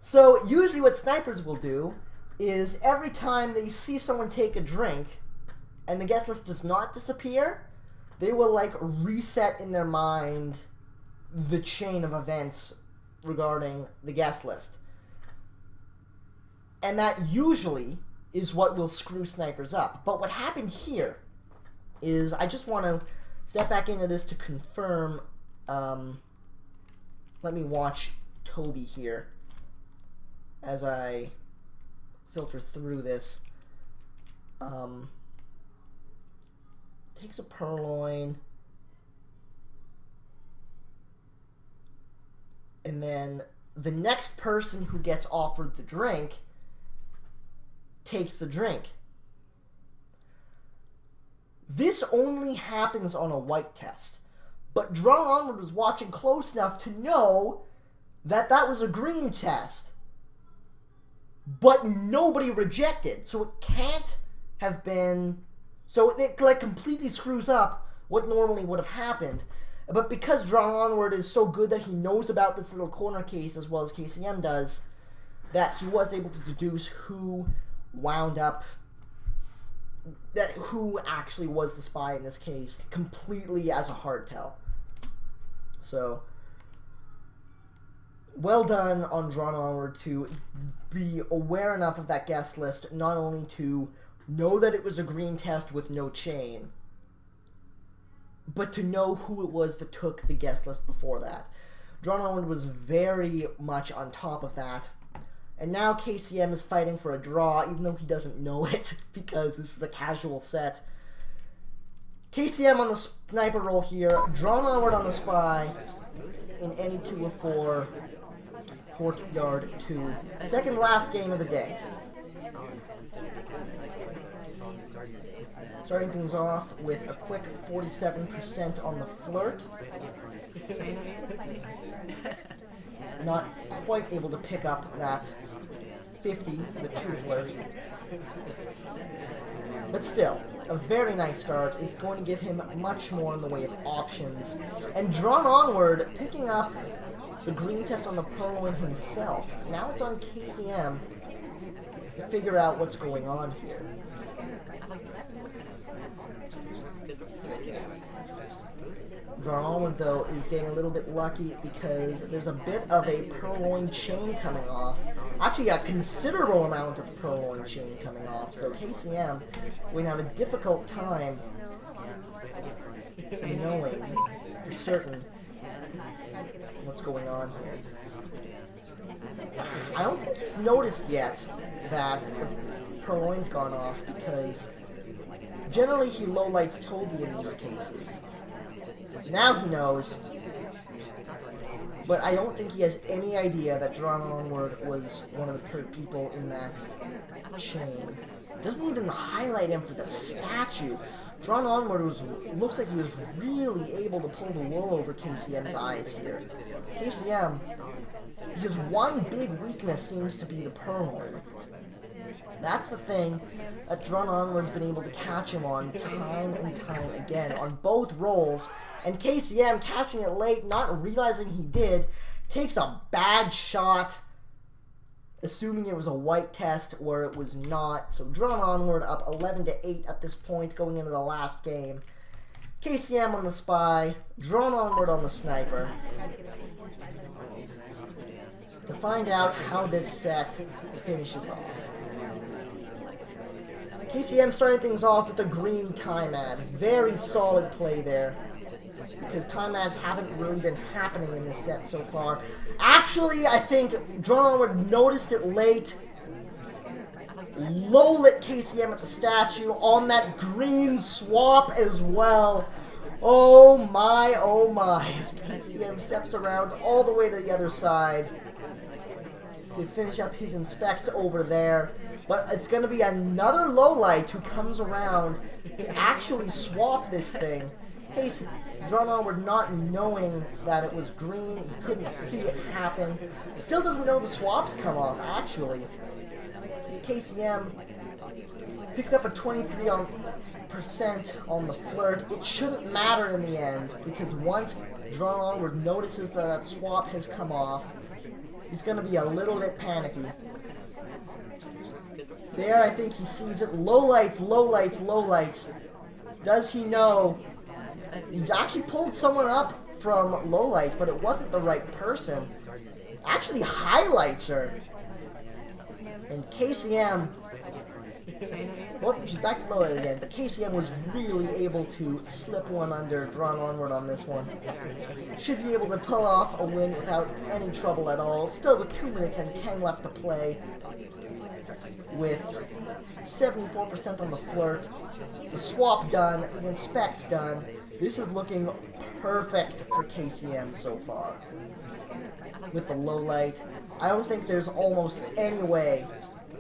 So usually what snipers will do is every time they see someone take a drink and the guest list does not disappear, they will like reset in their mind the chain of events regarding the guest list. And that usually is what will screw snipers up. But what happened here is, I just want to step back into this to confirm. Let me watch Toby here as I filter through this. Takes a purloin. And then the next person who gets offered the drink takes the drink. This only happens on a white test. But Drawnonward was watching close enough to know that that was a green test. But nobody rejected. So it can't have been... So it like completely screws up what normally would have happened. But because Drawnonward is so good that he knows about this little corner case as well as KCM does, that he was able to deduce who wound up... who actually was the spy in this case, completely as a hard tell. So, well done on Drawnonward to be aware enough of that guest list, not only to know that it was a green test with no chain, but to know who it was that took the guest list before that. Drawnonward was very much on top of that. And now KCM is fighting for a draw, even though he doesn't know it, because this is a casual set. KCM on the sniper roll here, Drawnonward on the spy, in any 2 of 4, Courtyard 2. Second last game of the day. Starting things off with a quick 47% on the flirt. Not quite able to pick up that 50 for the 2 flirt. But still, a very nice start is going to give him much more in the way of options. And Drawnonward picking up the green test on the purloin himself. Now it's on KCM to figure out what's going on here. Drawnonward, though, is getting a little bit lucky because there's a bit of a purloin chain coming off. Actually, a considerable amount of purloin chain coming off. So KCM will have a difficult time knowing for certain what's going on here. I don't think he's noticed yet that the purloin's gone off because generally he lowlights Toby in these cases. Now he knows, but I don't think he has any idea that Drawnonward was one of the people in that chain. Doesn't even highlight him for the statue. Drawnonward looks like he was really able to pull the wool over KCM's eyes here. KCM, his one big weakness seems to be the purloin. That's the thing that Drawnonward's been able to catch him on time and time again on both rolls. And KCM, catching it late, not realizing he did, takes a bad shot, assuming it was a white test where it was not. So Drawnonward up 11-8 at this point, going into the last game. KCM on the spy, Drawnonward on the sniper. To find out how this set finishes off. KCM starting things off with a green time ad. Very solid play there, because time ads haven't really been happening in this set so far. Actually, I think Drawnonward noticed it late. Low-lit KCM at the statue on that green swap as well. Oh my, oh my. As KCM steps around all the way to the other side to finish up his inspects over there. But it's going to be another lowlight who comes around to actually swap this thing. Case Drawnonward not knowing that it was green, he couldn't see it happen. Still doesn't know the swaps come off, actually. This KCM picks up a 23% on the flirt. It shouldn't matter in the end, because once Drawnonward notices that that swap has come off, he's going to be a little bit panicky. There, I think he sees it. Lowlights, lowlights, lowlights. Does he know? He actually pulled someone up from lowlight, but it wasn't the right person. Actually highlights her. And KCM... Well, she's back to lowlight again, but KCM was really able to slip one under Drawnonward on this one. Should be able to pull off a win without any trouble at all. Still with 2 minutes and 10 left to play. With 74% on the flirt, the swap done, the inspect done. This is looking perfect for KCM so far. With the low light, I don't think there's almost any way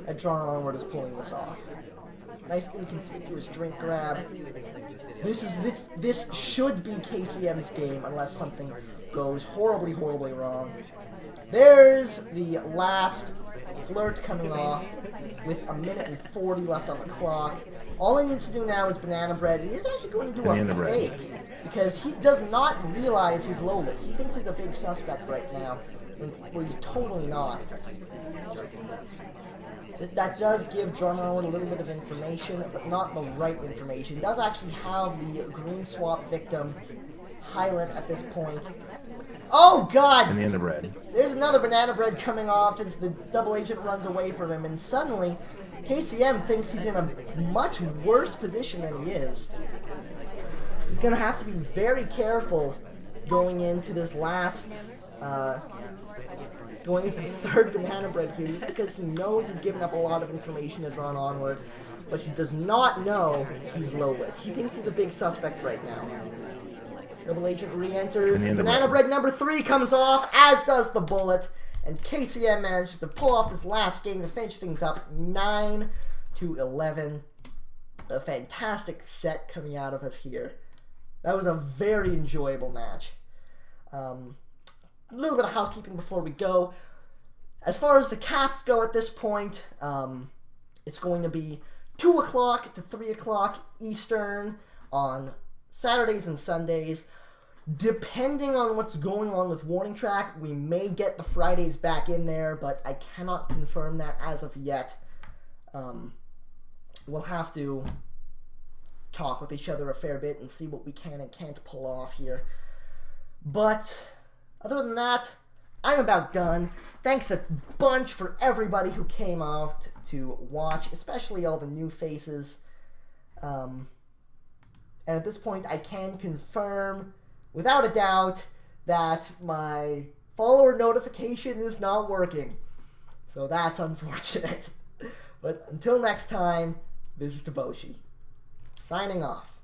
that Drawnonward is pulling this off. Nice inconspicuous drink grab. This should be KCM's game unless something goes horribly, horribly wrong. There's the last flirt coming off with a minute and 40 left on the clock. All he needs to do now is banana bread. He is actually going to do a fake because he does not realize he's low lit. He thinks he's a big suspect right now, where he's totally not. That does give Drawnonward a little bit of information, but not the right information. It does actually have the green swap victim highlight at this point. Oh god! Banana bread. There's another banana bread coming off as the double agent runs away from him, and suddenly KCM thinks he's in a much worse position than he is. He's going to have to be very careful going into this last, going into the third banana bread here, just because he knows he's given up a lot of information to Drawnonward, but he does not know he's low lit. He thinks he's a big suspect right now. Double agent re-enters. Banana bread number 3 comes off, as does the bullet. And KCM manages to pull off this last game to finish things up 9-11. A fantastic set coming out of us here. That was a very enjoyable match. A little bit of housekeeping before we go. As far as the casts go at this point, it's going to be 2 o'clock to 3 o'clock Eastern on Saturdays and Sundays. Depending on what's going on with Warning Track, we may get the Fridays back in there, but I cannot confirm that as of yet. We'll have to talk with each other a fair bit and see what we can and can't pull off here. But other than that, I'm about done. Thanks a bunch for everybody who came out to watch, especially all the new faces. And at this point, I can confirm, without a doubt, that my follower notification is not working. So that's unfortunate. But until next time, this is Toboshi, signing off.